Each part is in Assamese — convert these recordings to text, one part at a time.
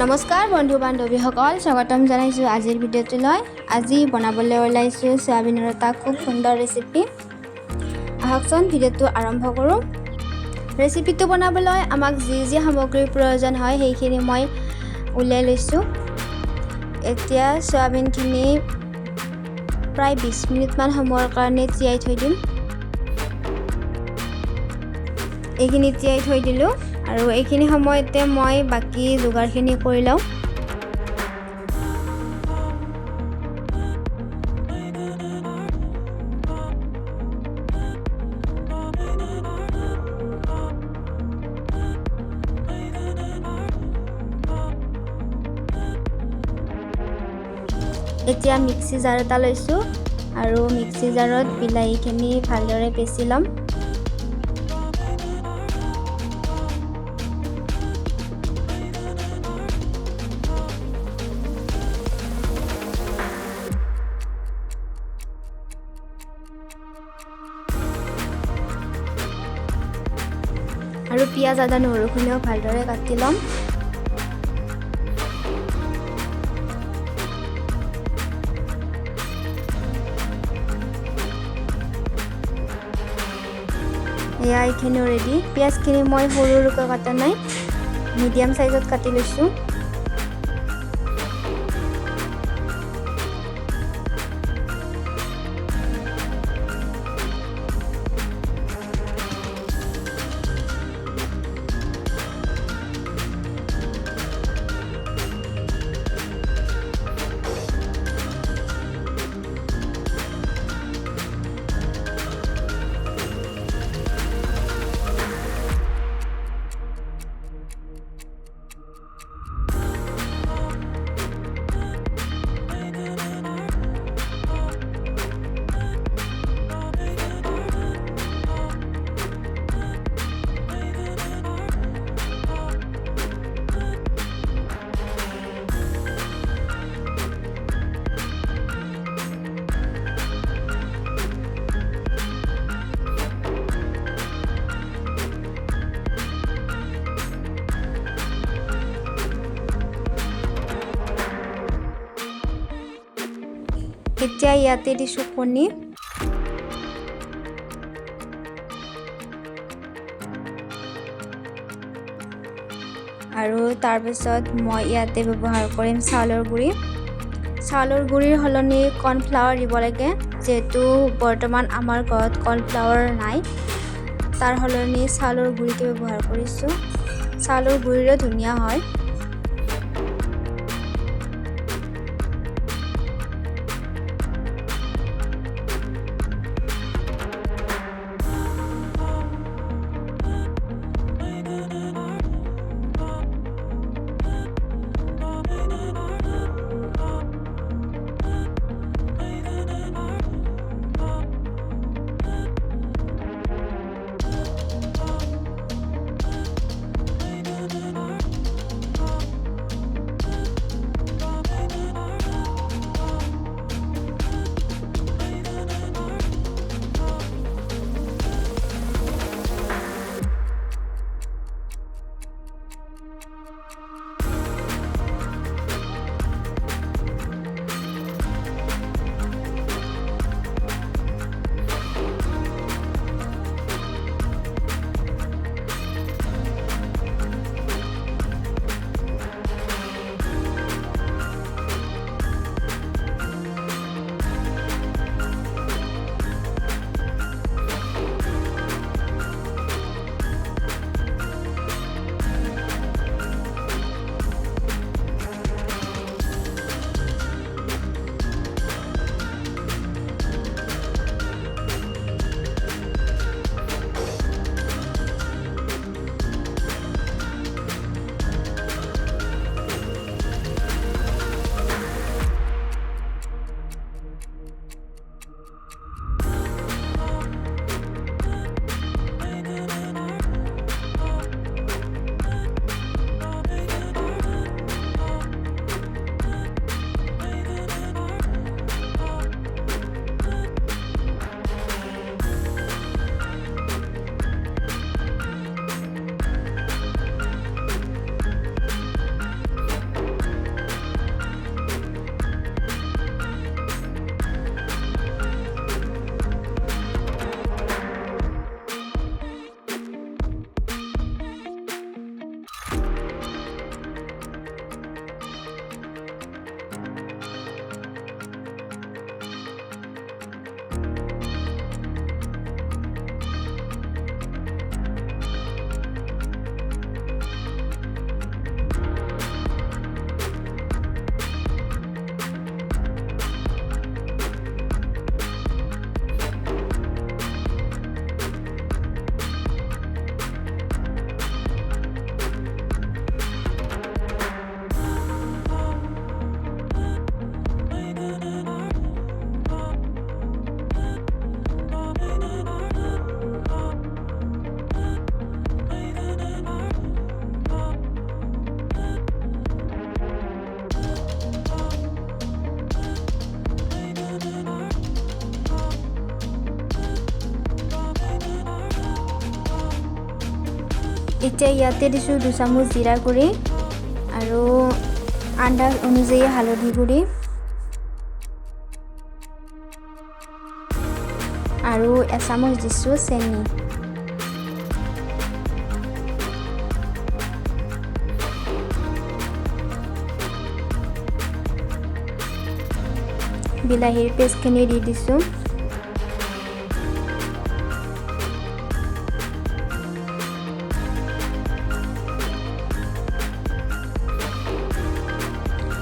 নমস্কাৰ বন্ধু বান্ধৱীসকল, স্বাগতম জনাইছোঁ আজিৰ ভিডিঅ'টোলৈ। আজি বনাবলৈ ওলাইছোঁ সয়াবিনৰ এটা খুব সুন্দৰ ৰেচিপি। আহকচোন ভিডিঅ'টো আৰম্ভ কৰোঁ। ৰেচিপিটো বনাবলৈ আমাক যি সামগ্ৰীৰ প্ৰয়োজন হয় সেইখিনি মই উলিয়াই লৈছোঁ। এতিয়া সয়াবিনখিনি প্ৰায় 20 মিনিটমান সময়ৰ কাৰণে তিয়াই থৈ দিম। এইখিনি তিয়াই থৈ দিলোঁ আৰু এইখিনি সময়তে মই বাকী যোগাৰখিনি কৰি লওঁ। এতিয়া মিক্সি জাৰ এটা লৈছোঁ আৰু মিক্সি জাৰত বিলাহীখিনি ভালদৰে পিচি ল'ম। আৰু পিঁয়াজ আদা নহৰুখিনিও ভালদৰে কাটি ল'ম। এয়া এইখিনিও ৰেডি। পিঁয়াজখিনি মই সৰু সৰুকৈ কাটা নাই, মিডিয়াম সাইজত কাটি লৈছোঁ। এতিয়া ইয়াতে দিছোঁ কণী। আৰু তাৰপিছত মই ইয়াতে ব্যৱহাৰ কৰিম চাউলৰ গুড়ি। চাউলৰ গুড়িৰ সলনি কৰ্ণফ্লাৱাৰ দিব লাগে, যিহেতু বৰ্তমান আমাৰ ঘৰত কৰ্ণফ্লাৱাৰ নাই। তাৰ সলনি চাউলৰ গুড়িটো ব্যৱহাৰ কৰিছোঁ। চাউলৰ গুড়িৰো ধুনীয়া হয়। এতিয়া ইয়াতে দিছোঁ 2 চামুচ জিৰা গুড়ি আৰু আন্দাজ অনুযায়ী হালধি গুড়ি আৰু 1 চামুচ দিছোঁ চেনি। বিলাহীৰ পেষ্টখিনি দি দিছোঁ।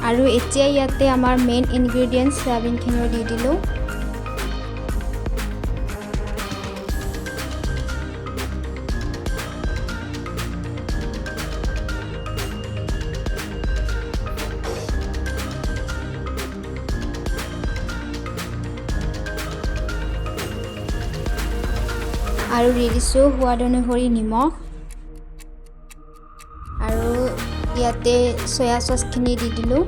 আৰু এতিয়া ইয়াতে আমাৰ মেইন ইনগ্ৰেডিয়েন্টস সয়াবিনখিনিও দি দিলোঁ। আৰু দি দিছোঁ সোৱাদ অনুসৰি নিমখ আৰু ইয়াতে সয়া সসখিনি দি দিলোঁ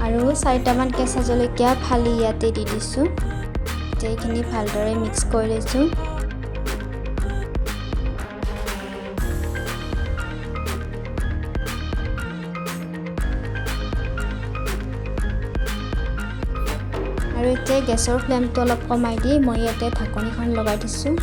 আৰু 4টামান কেঁচা জলকীয়া ফালি ইয়াতে দি দিছোঁ। এইখিনি ভালদৰে মিক্স কৰি লৈছোঁ। আৰু এতিয়া গেছৰ ফ্লেমটো অলপ কমাই দি মই ইয়াতে ঢাকনিখন লগাই দিছোঁ।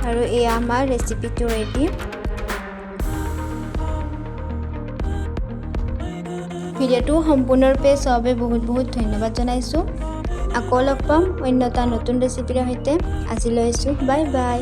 আৰু এই আমাৰ ৰেচিপিটো ৰেডি। ভিডিঅ'টো সম্পূৰ্ণৰূপে চোৱাৰ বাবে বহুত ধন্যবাদ জনাইছোঁ। আকৌ লগ পাম অন্য এটা নতুন ৰেচিপিৰ সৈতে। আজিলৈ আছোঁ, বাই বাই।